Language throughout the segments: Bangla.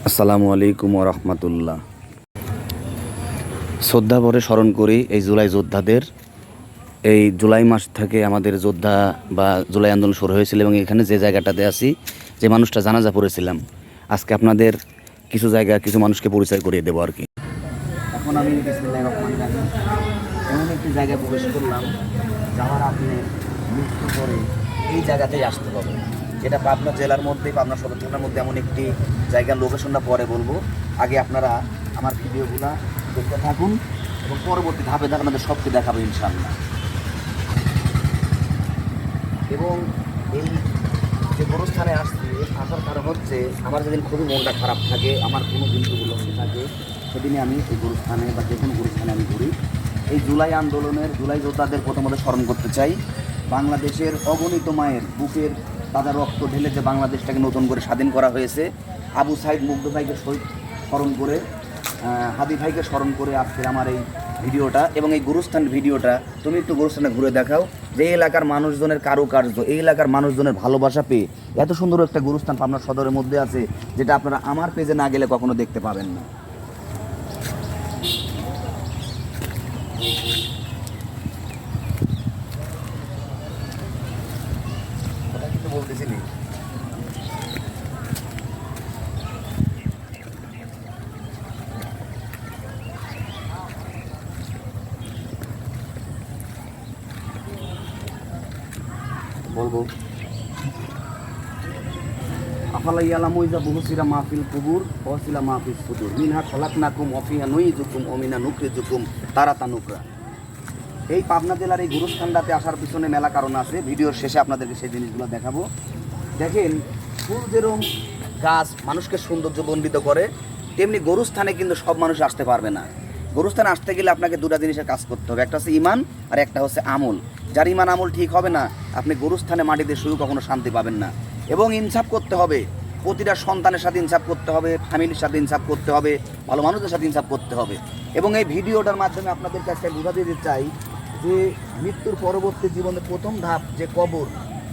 আসসালামু আলাইকুম রহমতুল্লাহ। শ্রদ্ধা ভরে স্মরণ করি এই জুলাই যোদ্ধাদের। এই জুলাই মাস থেকে আমাদের যোদ্ধা বা জুলাই আন্দোলন শুরু হয়েছিল এবং এখানে যে জায়গাটাতে আছি, যে মানুষটা জানাজা পড়েছিলাম, আজকে আপনাদের কিছু জায়গা কিছু মানুষকে পরিচয় করিয়ে দেবো আর কি। এখন আমি এমন একটি জায়গায় প্রবেশ করলাম, যাওয়ার আপনি মৃত্যু করে এই জায়গাতেই আসতে হবে। এটা পাবনা জেলার মধ্যে, পাবনা সদর থানার মধ্যে এমন একটি জায়গার লোকেশনটা পরে বলবো। আগে আপনারা আমার ভিডিওগুলো দেখতে থাকুন এবং পরবর্তী ধাপে ধাপে আপনাদের সবকে দেখাবো ইনশাআল্লাহ। এবং এই যে গোরস্থানে আসছি, আসার কারণ হচ্ছে আমার যেদিন খুবই মনটা খারাপ থাকে, আমার কোনো বিন্দুগুলো থাকে, সেদিনে আমি এই গোরস্থানে বা যে কোনো গোরস্থানে আমি ঘুরি। এই জুলাই আন্দোলনের জুলাই যোদ্ধাদের প্রথমত স্মরণ করতে চাই। বাংলাদেশের অগণিত মায়ের বুকের তাজা রক্ত ঢেলে যে বাংলাদেশটাকে নতুন করে স্বাধীন করা হয়েছে, আবু সাইদ মুগ্ধ ভাইকে স্মরণ করে, হাদি ভাইকে স্মরণ করে আজকের আমার এই ভিডিওটা এবং এই গুরুস্থান ভিডিওটা। তুমি একটু গুরুস্থানে ঘুরে দেখাও যে এই এলাকার মানুষজনের কারুকার্য, এই এলাকার মানুষজনের ভালোবাসা পেয়ে এত সুন্দর একটা গুরুস্থান পাবনা সদরের মধ্যে আছে, যেটা আপনারা আমার পেজে না গেলে কখনো দেখতে পাবেন না। কিছু বলতেছিলি বলবো। আফালাইয়ালা মইজা বহুসিরা মাহফিল কুবুর অসিলা মাহফিল সুদুর মিনহা খলাকনাকুম অফিহা নুইজুকুম অমিনা নুকরিজুকুম তারাতা নুকরা। এই পাবনা জেলার এই গুরুস্থানটাতে আসার পিছনে মেলা কারণ আছে, ভিডিওর শেষে আপনাদেরকে সেই জিনিসগুলো দেখাবো। দেখেন, ফুল যেরকম গাছ মানুষকে সৌন্দর্যমণ্ডিত করে, তেমনি গরুস্থানে কিন্তু সব মানুষ আসতে পারবে না। গরুস্থানে আসতে গেলে আপনাকে দুটা জিনিসের কাজ করতে হবে, একটা হচ্ছে ইমান আর একটা হচ্ছে আমল। যার ইমান আমল ঠিক হবে না, আপনি গরুস্থানে মাটিতে শুরু কখনো শান্তি পাবেন না। এবং ইনসাফ করতে হবে, প্রতিটা সন্তানের সাথে ইনসাফ করতে হবে, ফ্যামিলির সাথে ইনসাফ করতে হবে, ভালো মানুষদের সাথে ইনসাফ করতে হবে। এবং এই ভিডিওটার মাধ্যমে আপনাদের কাছে বোঝাতে দিতে চাই যে মৃত্যুর পরবর্তী জীবনের প্রথম ধাপ যে কবর,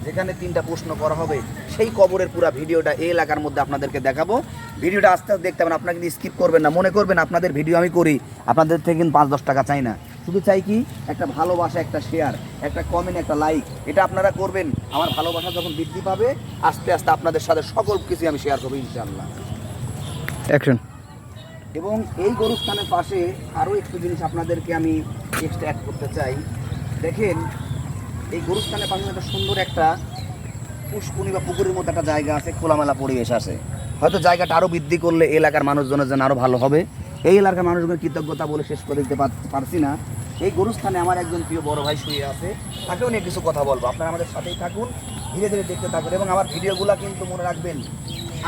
যেখানে 3টা প্রশ্ন করা হবে, সেই কবরের পুরো ভিডিওটা এই এলাকার মধ্যে আপনাদেরকে দেখাবো। ভিডিওটা আস্তে আস্তে দেখতে পাবেন, আপনারা কিন্তু স্কিপ করবেন না। মনে করবেন আপনাদের ভিডিও আমি করি, আপনাদের থেকে কিন্তু 5-10 টাকা চাই না, শুধু চাই কি একটা ভালোবাসা, একটা শেয়ার, একটা কমেন্ট, একটা লাইক। এটা আপনারা করবেন, আমার ভালোবাসা যখন বৃদ্ধি পাবে আস্তে আস্তে আপনাদের সাথে সকল কিছু আমি শেয়ার করবো ইনশাআল্লাহ। অ্যাকশন। এবং এই গরুস্থানের পাশে আরও একটু জিনিস আপনাদেরকে আমি এক্সট্রা অ্যাড করতে চাই। দেখেন, এই গরুস্থানের পাশে একটা সুন্দর একটা পুষ্কুনি বা পুকুরের মতো একটা জায়গা আছে, খোলামেলা পরিবেশ আছে। হয়তো জায়গাটা আরও বৃদ্ধি করলে এলাকার মানুষজনের জন্য আরও ভালো হবে। এই এলাকার মানুষজনের কৃতজ্ঞতা বলে শেষ করে দিতে পারছি না। এই গরুস্থানে আমার একজন প্রিয় বড় ভাই শুয়ে আছে, তাকেও নিয়ে কিছু কথা বলবো। আপনারা আমাদের সাথেই থাকুন, ধীরে ধীরে দেখতে থাকুন। এবং আমার ভিডিওগুলো কিন্তু মনে রাখবেন,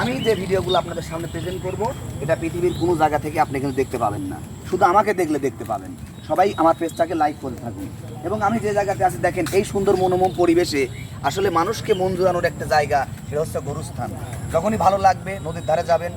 আমি যে ভিডিওগুলো আপনাদের সামনে প্রেজেন্ট করব, এটা পৃথিবীর কোনো জায়গা থেকে আপনি কিন্তু দেখতে পাবেন না, শুধু আমাকে দেখলে দেখতে পাবেন। সবাই আমার পেজটাকে লাইক করে থাকুন। এবং আমি যে জায়গাতে আছি দেখেন, এই সুন্দর মনোমম পরিবেশে আসলে মানুষকে মন জোড়ানোর একটা জায়গা, সেটা হচ্ছে গরুস্থান। যখনই ভালো লাগবে নদীর ধারে যাবেন,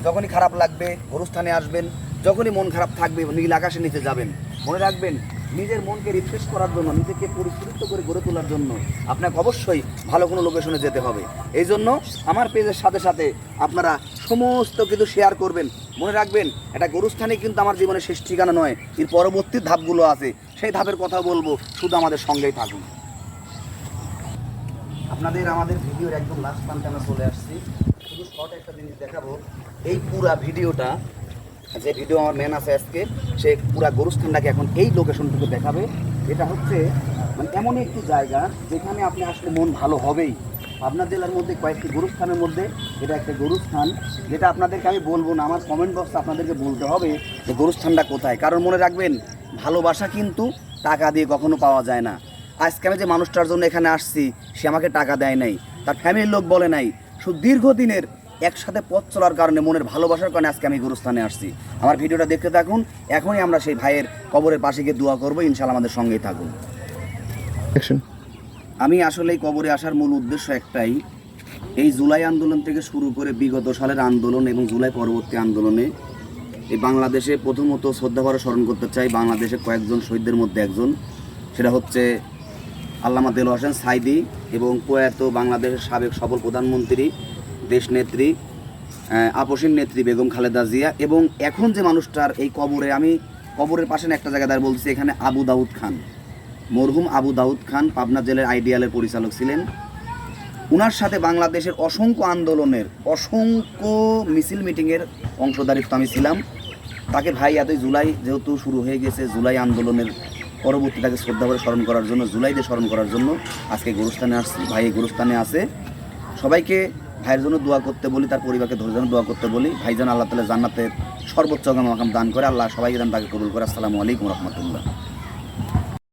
যখনই খারাপ লাগবে গরুস্থানে আসবেন, যখনই মন খারাপ থাকবে নীল আকাশের নিচে যাবেন। মনে রাখবেন, নিজের মনকে রিফ্রেশ করার জন্য, নিজেকে পরিশুদ্ধ করে গড়ে তোলার জন্য আপনাকে অবশ্যই ভালো কোনো লোকেশনে যেতে হবে। এই জন্য আমার পেজের সাথে সাথে আপনারা সমস্ত কিছু শেয়ার করবেন। মনে রাখবেন, এটা গরুস্থানে কিন্তু আমার জীবনের শেষ ঠিকানা নয়, এর পরবর্তী ধাপগুলো আছে, সেই ধাপের কথা বলবো, শুধু আমাদের সঙ্গেই থাকুন। আপনাদের আমাদের ভিডিওর একদম লাস্ট প্রান্তে আমরা চলে আসছি, শুধু শর্ট একটা জিনিস দেখাবো। এই পুরা ভিডিওটা, যে ভিডিও আমার ম্যান আছে আজকে, সে পুরা গরুস্থানটাকে এখন এই লোকেশনটুকু দেখাবে। এটা হচ্ছে মানে এমন একটি জায়গা যেখানে আপনি আসলে মন ভালো হবেই। পাবনা জেলার মধ্যে কয়েকটি গরুস্থানের মধ্যে এটা একটা গরুস্থান, যেটা আপনাদেরকে আমি বলবো না, আমার কমেন্ট বক্সে আপনাদেরকে বলতে হবে যে গরুস্থানটা কোথায়। কারণ মনে রাখবেন, ভালোবাসা কিন্তু টাকা দিয়ে কখনো পাওয়া যায় না। আজকে আমি যে মানুষটার জন্য এখানে আসছি, সে আমাকে টাকা দেয় নাই, তার ফ্যামিলির লোক বলে নাই, শুধু দীর্ঘদিনের একসাথে পথ চলার কারণে, মনের ভালোবাসার কারণে আজকে আমি গুরুস্থানে আসছি। আমার ভিডিওটা দেখতে থাকুন, এখনই আমরা সেই ভাইয়ের কবরের পাশে গিয়ে দোয়া করবো, ইনশাআল্লাহ আমাদের সঙ্গেই থাকুন। আমি আসলে এই কবরে আসার মূল উদ্দেশ্য একটাই, এই জুলাই আন্দোলন থেকে শুরু করে বিগত সালের আন্দোলন এবং জুলাই পরবর্তী আন্দোলনে এই বাংলাদেশে প্রথমত শ্রদ্ধাভরে স্মরণ করতে চাই বাংলাদেশে কয়েকজন শহীদদের মধ্যে একজন, সেটা হচ্ছে আল্লামা দেলোয়ার হোসেন সাঈদী এবং প্রয়াত বাংলাদেশের সাবেক সফল প্রধানমন্ত্রী, দেশনেত্রী আপসীর নেত্রী বেগম খালেদা জিয়া, এবং এখন যে মানুষটার এই কবরে, আমি কবরের পাশে একটা জায়গায় দাঁড়িয়ে বলছি, এখানে আবু দাউদ খান, মরহুম আবু দাউদ খান পাবনা জেলার আইডিয়ালের পরিচালক ছিলেন। উনার সাথে বাংলাদেশের অসংখ্য আন্দোলনের, অসংখ্য মিছিল মিটিংয়ের অংশদারিত্ব আমি ছিলাম। তাকে ভাই এতই জুলাই যেহেতু শুরু হয়ে গেছে, জুলাই আন্দোলনের পরবর্তী তাকে শ্রদ্ধা করে স্মরণ করার জন্য, জুলাইতে স্মরণ করার জন্য আজকে গুরুস্থানে আসছি। ভাই এই গুরুস্থানে আছে, সবাইকে ভাইয়ের জন্য দোয়া করতে বলি, তার পরিবারকে ধরে জন্য দোয়া করতে বলি। ভাই যেন আল্লাহ তাআলা জান্নাতের সর্বোচ্চ মাকাম দান করে, আল্লাহ সবাইকে দান তাকে কবুল করে। আসসালামু আলাইকুম রহমতুল্লাহ।